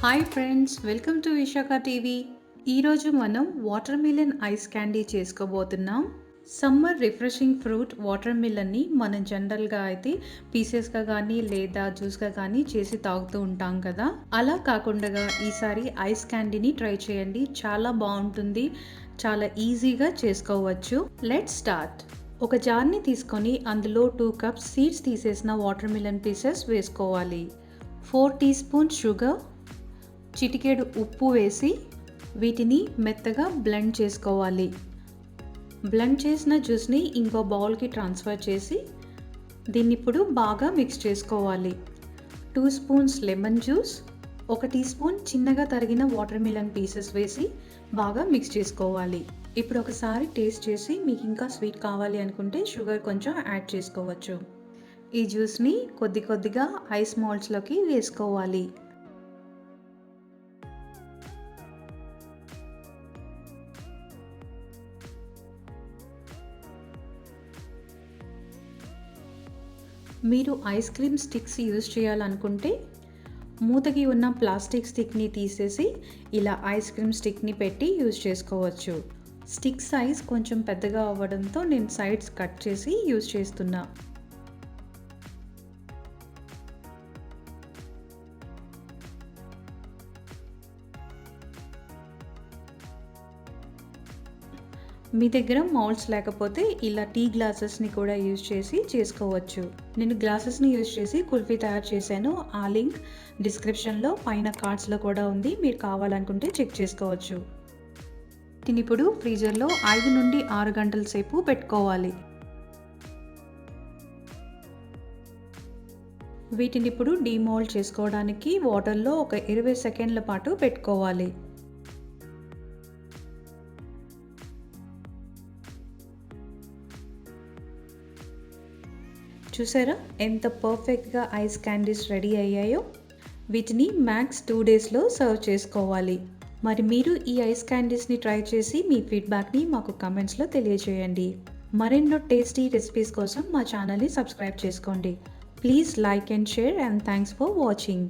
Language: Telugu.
Hi friends, welcome to Visakha TV. ఈరోజు మనం వాటర్ మిలన్ ఐస్ క్యాండీ చేసుకోబోతున్నాం. సమ్మర్ రిఫ్రెషింగ్ ఫ్రూట్ వాటర్ మిలన్ని మనం జనరల్గా అయితే పీసెస్గా కానీ లేదా జ్యూస్గా కానీ చేసి తాగుతూ ఉంటాం కదా. అలా కాకుండా ఈసారి ఐస్ క్యాండీని ట్రై చేయండి. చాలా బాగుంటుంది, చాలా ఈజీగా చేసుకోవచ్చు. Let's start. ఒక జార్ని తీసుకొని అందులో 2 కప్స్ సీడ్స్ తీసేసిన వాటర్ మిలన్ పీసెస్ వేసుకోవాలి. 4 టీ స్పూన్స్ షుగర్, చిటికెడు ఉప్పు వేసి వీటిని మెత్తగా బ్లెండ్ చేసుకోవాలి. బ్లెండ్ చేసిన జ్యూస్ని ఇంకో బౌల్కి ట్రాన్స్ఫర్ చేసి దీన్ని ఇప్పుడు బాగా మిక్స్ చేసుకోవాలి. 2 spoons lemon juice, 1 teaspoon చిన్నగా తరిగిన వాటర్ మిలన్ పీసెస్ వేసి బాగా మిక్స్ చేసుకోవాలి. ఇప్పుడు ఒకసారి టేస్ట్ చేసి మీకు ఇంకా స్వీట్ కావాలి అనుకుంటే షుగర్ కొంచెం యాడ్ చేసుకోవచ్చు. ఈ జ్యూస్ని కొద్దిగా ఐస్ మోల్డ్స్లోకి వేసుకోవాలి. మీరు ఐస్ క్రీమ్ స్టిక్స్ యూజ్ చేయాలనుకుంటే మూతకి ఉన్న ప్లాస్టిక్ స్టిక్ని తీసేసి ఇలా ఐస్ క్రీమ్ స్టిక్ని పెట్టి యూజ్ చేసుకోవచ్చు. స్టిక్ సైజ్ కొంచెం పెద్దగా అవ్వడంతో నేను సైడ్స్ కట్ చేసి యూజ్ చేస్తున్నా. మీ దగ్గర మౌల్డ్స్ లేకపోతే ఇలా టీ గ్లాసెస్ని కూడా యూజ్ చేసి చేసుకోవచ్చు. నేను గ్లాసెస్ని యూజ్ చేసి కుల్ఫీ తయారు చేశాను. ఆ లింక్ డిస్క్రిప్షన్లో పైన కార్డ్స్లో కూడా ఉంది, మీరు కావాలనుకుంటే చెక్ చేసుకోవచ్చు. దీన్ని ఇప్పుడు ఫ్రీజర్లో 5 నుండి 6 గంటల సేపు పెట్టుకోవాలి. వీటిని ఇప్పుడు డీమోల్డ్ చేసుకోవడానికి వాటర్లో ఒక 20 సెకండ్ల పాటు పెట్టుకోవాలి. చూసారా ఎంత పర్ఫెక్ట్గా ఐస్ క్యాండీస్ రెడీ అయ్యాయో. వీటిని మ్యాక్స్ 2 డేస్లో సర్వ్ చేసుకోవాలి. మరి మీరు ఈ ఐస్ క్యాండీస్ని ట్రై చేసి మీ ఫీడ్బ్యాక్ని మాకు కమెంట్స్లో తెలియజేయండి. మరెన్నో టేస్టీ రెసిపీస్ కోసం మా ఛానల్ని సబ్స్క్రైబ్ చేసుకోండి. Please like and share and thanks for watching.